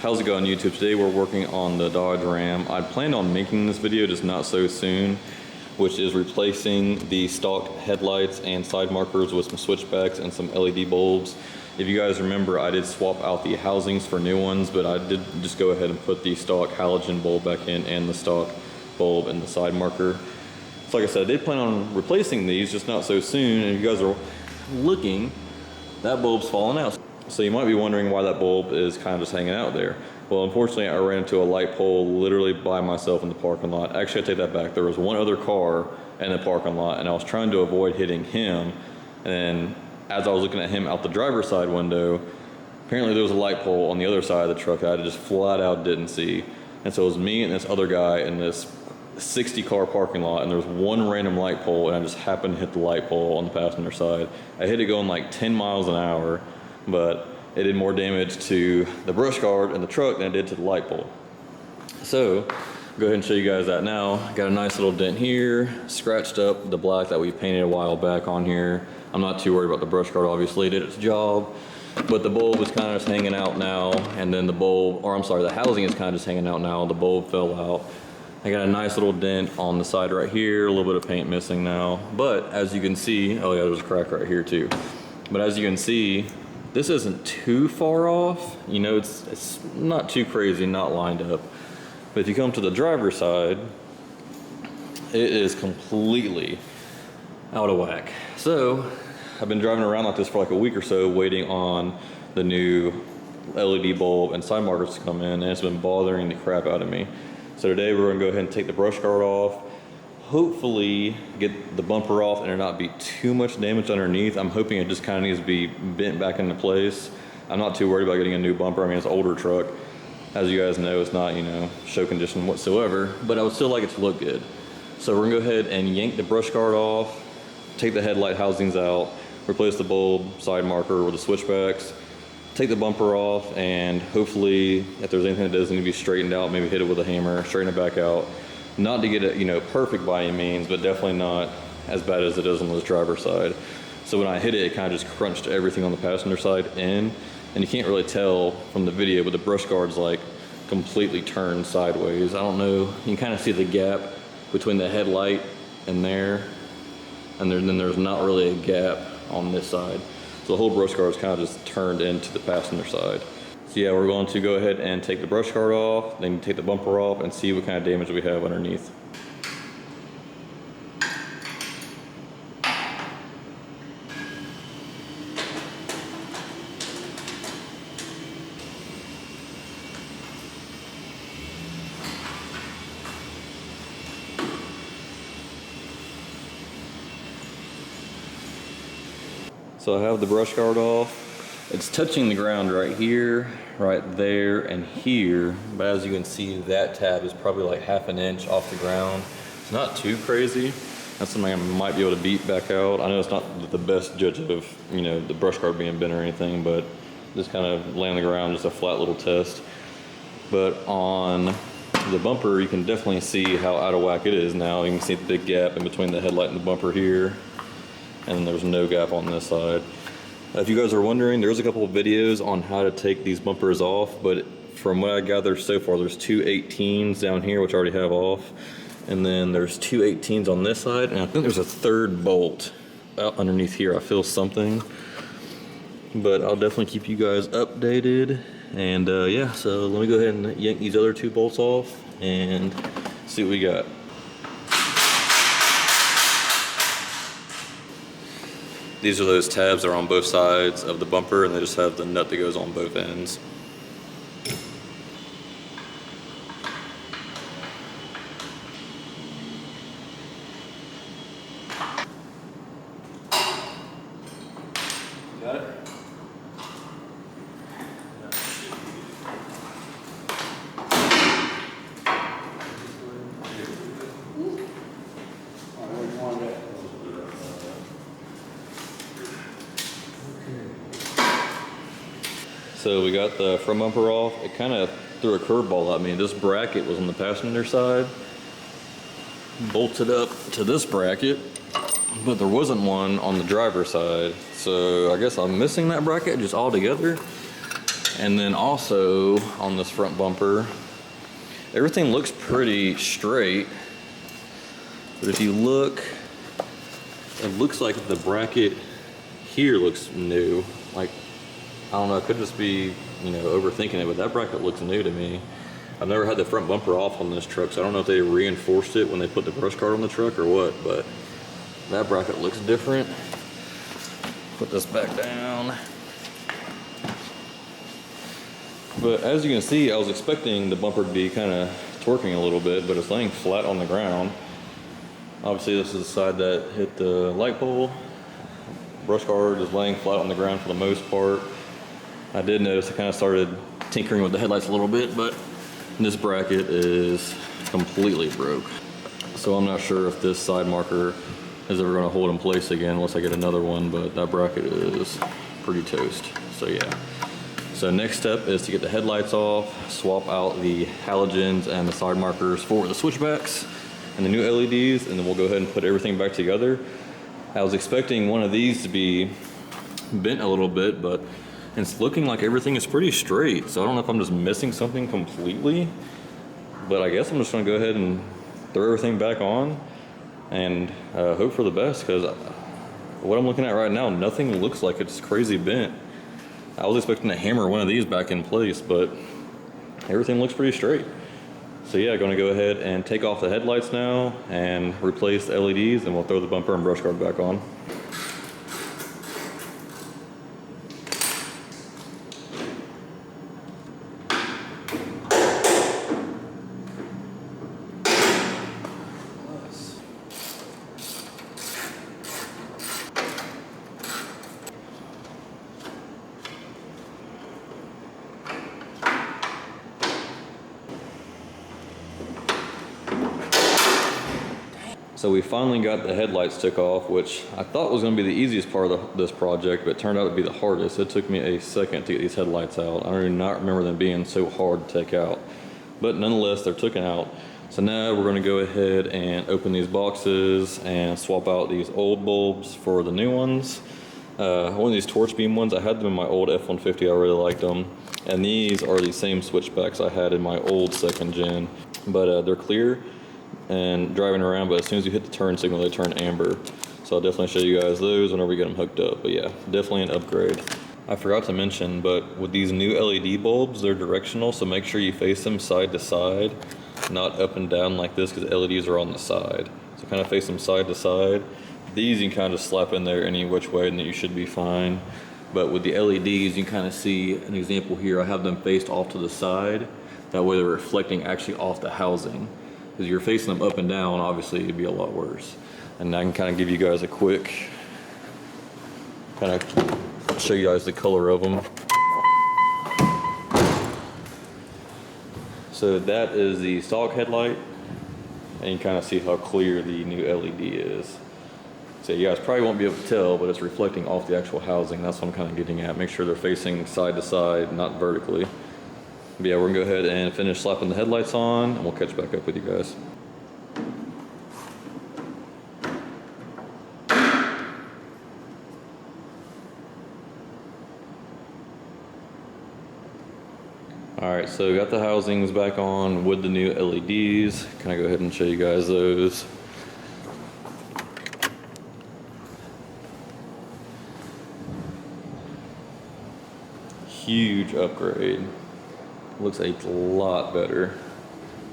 How's it going, YouTube? Today we're working on the Dodge Ram. I planned on making this video, just not so soon, which is replacing the stock headlights and side markers with some switchbacks and some LED bulbs. If you guys remember, I did swap out the housings for new ones, but I did just go ahead and put the stock halogen bulb back in and the stock bulb and the side marker. So like I said, I did plan on replacing these, just not so soon. And if you guys are looking, that bulb's fallen out. So you might be wondering why that bulb is kind of just hanging out there. Well, unfortunately, I ran into a light pole literally by myself in the parking lot. Actually, I take that back. There was one other car in the parking lot, and I was trying to avoid hitting him. And as I was looking at him out the driver's side window, apparently there was a light pole on the other side of the truck that I just flat out didn't see. And so it was me and this other guy in this 60 car parking lot, and there was one random light pole, and I just happened to hit the light pole on the passenger side. I hit it going like 10 miles an hour, but it did more damage to the brush guard and the truck than it did to the light pole. So, go ahead and show you guys that now. Got a nice little dent here, scratched up the black that we painted a while back on here. I'm not too worried about the brush guard, obviously, it did its job. But the bulb is kind of just hanging out now, and then the bulb, or I'm sorry, the housing is kind of just hanging out now. The bulb fell out. I got a nice little dent on the side right here, a little bit of paint missing now. But as you can see, oh yeah, there's a crack right here too. But as you can see, this isn't too far off. You know, it's not too crazy, not lined up. But if you come to the driver's side, it is completely out of whack. So I've been driving around like this for like a week or so, waiting on the new LED bulb and side markers to come in, and it's been bothering the crap out of me. So today we're gonna go ahead and take the brush guard off, hopefully get the bumper off and there not be too much damage underneath. I'm hoping it just kind of needs to be bent back into place. I'm not too worried about getting a new bumper. I mean, it's an older truck. As you guys know, it's not, you know, show condition whatsoever, but I would still like it to look good. So we're gonna go ahead and yank the brush guard off, take the headlight housings out, replace the bulb, side marker with the switchbacks, take the bumper off, and hopefully if there's anything that does need to be straightened out, maybe hit it with a hammer, straighten it back out. Not to get it, you know, perfect by any means, but definitely not as bad as it is on this driver's side. So when I hit it, it kind of just crunched everything on the passenger side in, and you can't really tell from the video, but the brush guard's like completely turned sideways. I don't know, you can kind of see the gap between the headlight and there, and then there's not really a gap on this side. So the whole brush guard is kind of just turned into the passenger side. So yeah, we're going to go ahead and take the brush guard off, then take the bumper off and see what kind of damage we have underneath. So I have the brush guard off. It's touching the ground right here, right there, and here. But as you can see, that tab is probably like half an inch off the ground. It's not too crazy. That's something I might be able to beat back out. I know it's not the best judge of, you know, the brush guard being bent or anything, but just kind of lay on the ground, just a flat little test. But on the bumper, you can definitely see how out of whack it is now. You can see the big gap in between the headlight and the bumper here. And there's no gap on this side. If you guys are wondering, there's a couple of videos on how to take these bumpers off, but from what I gather so far, there's two 18s down here, which I already have off, and then there's two 18s on this side, and I think there's a third bolt out underneath here. I feel something, but I'll definitely keep you guys updated. And yeah, so let me go ahead and yank these other two bolts off and see what we got. These are those tabs that are on both sides of the bumper, and they just have the nut that goes on both ends. Got it? So we got the front bumper off. It kind of threw a curveball at me. This bracket was on the passenger side, bolted up to this bracket, but there wasn't one on the driver's side. So I guess I'm missing that bracket just altogether. And then also on this front bumper, everything looks pretty straight. But if you look, it looks like the bracket here looks new. Like, I don't know, it could just be, you know, overthinking it, but that bracket looks new to me. I've never had the front bumper off on this truck, so I don't know if they reinforced it when they put the brush guard on the truck or what, but that bracket looks different. Put this back down. But as you can see, I was expecting the bumper to be kind of torquing a little bit, but it's laying flat on the ground. Obviously, this is the side that hit the light pole. Brush guard is laying flat on the ground for the most part. I did notice I kind of started tinkering with the headlights a little bit, but this bracket is completely broke. So I'm not sure if this side marker is ever going to hold in place again unless I get another one, but that bracket is pretty toast. So yeah. So next step is to get the headlights off, swap out the halogens and the side markers for the switchbacks and the new LEDs, and then we'll go ahead and put everything back together. I was expecting one of these to be bent a little bit, but it's looking like everything is pretty straight. So I don't know if I'm just missing something completely, but I guess I'm just gonna go ahead and throw everything back on and hope for the best, because what I'm looking at right now, nothing looks like it's crazy bent. I was expecting to hammer one of these back in place, but everything looks pretty straight. So yeah, gonna go ahead and take off the headlights now and replace the LEDs, and we'll throw the bumper and brush guard back on. So we finally got the headlights took off, which I thought was going to be the easiest part of this project, but it turned out to be the hardest. It took me a second to get these headlights out. I do not remember them being so hard to take out, but nonetheless, they're taken out. So now we're going to go ahead and open these boxes and swap out these old bulbs for the new ones. One of these torch beam ones, I had them in my old F-150, I really liked them. And these are the same switchbacks I had in my old second gen, but they're clear and driving around, but as soon as you hit the turn signal, they turn amber. So I'll definitely show you guys those whenever we get them hooked up. But yeah, definitely an upgrade. I forgot to mention, but with these new LED bulbs, they're directional, so make sure you face them side to side, not up and down like this, because LEDs are on the side. So kind of face them side to side. These you can kind of slap in there any which way and then you should be fine. But with the LEDs, you can kind of see an example here. I have them faced off to the side. That way they're reflecting actually off the housing. Because you're facing them up and down, obviously it'd be a lot worse. And I can kind of give you guys a quick, kind of show you guys the color of them. So that is the stock headlight, and you kind of see how clear the new LED is. So you guys probably won't be able to tell, but it's reflecting off the actual housing. That's what I'm kind of getting at. Make sure they're facing side to side, not vertically. But yeah, we're gonna go ahead and finish slapping the headlights on, and we'll catch back up with you guys. All right, so we got the housings back on with the new LEDs. Can I go ahead and show you guys those? Huge upgrade. Looks a lot better.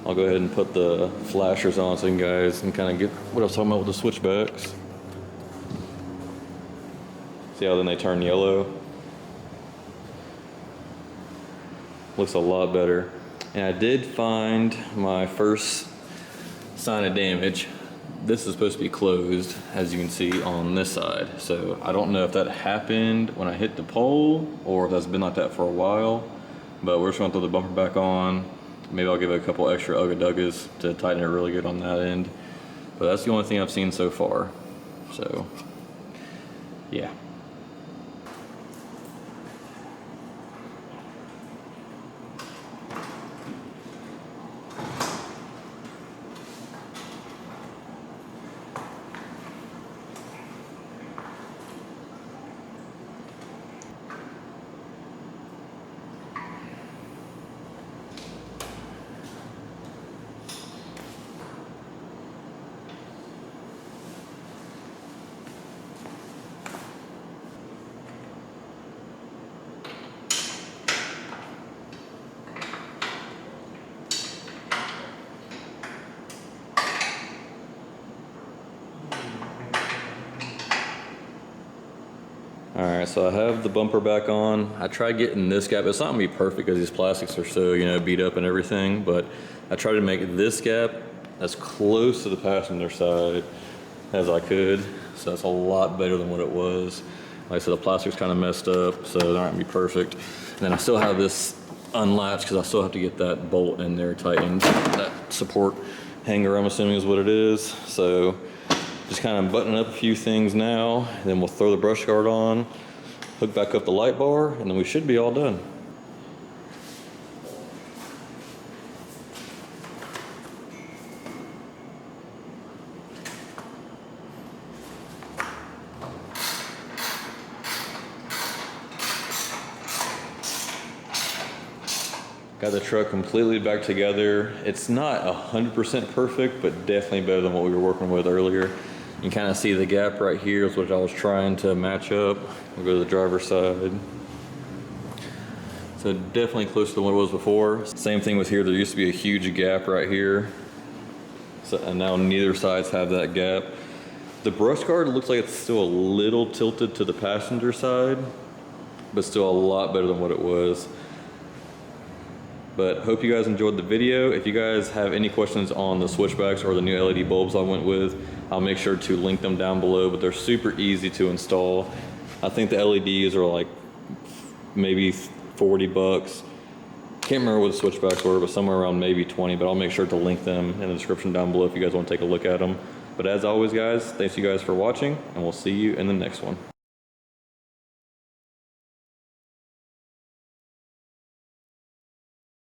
I'll go ahead and put the flashers on so you guys can kind of get what I was talking about with the switchbacks. See how then they turn yellow? Looks a lot better. And I did find my first sign of damage. This is supposed to be closed, as you can see on this side. So I don't know if that happened when I hit the pole or if that's been like that for a while. But we're just gonna throw the bumper back on. Maybe I'll give it a couple extra ugga-duggas to tighten it really good on that end. But that's the only thing I've seen so far. So, yeah. so I have the bumper back on. I tried getting this gap. It's not gonna be perfect because these plastics are so, you know, beat up and everything, but I tried to make this gap as close to the passenger side as I could. So that's a lot better than what it was. Like I said, the plastic's kind of messed up, so they're not gonna be perfect. And then I still have this unlatched because I still have to get that bolt in there tightened. That support hanger, I'm assuming, is what it is. So just kind of buttoning up a few things now, and then we'll throw the brush guard on, hook back up the light bar, and then we should be all done. Got the truck completely back together. It's not 100% perfect, but definitely better than what we were working with earlier. You can kind of see the gap right here is what I was trying to match up. We'll go to the driver's side. So definitely closer to what it was before. Same thing with here. There used to be a huge gap right here. So, and now neither sides have that gap. The brush guard looks like it's still a little tilted to the passenger side, but still a lot better than what it was. But hope you guys enjoyed the video. If you guys have any questions on the switchbacks or the new LED bulbs I went with, I'll make sure to link them down below, but they're super easy to install. I think the LEDs are like maybe 40 bucks. Can't remember what the switchbacks were, but somewhere around maybe 20, but I'll make sure to link them in the description down below if you guys want to take a look at them. But as always, guys, thanks you guys for watching, and we'll see you in the next one.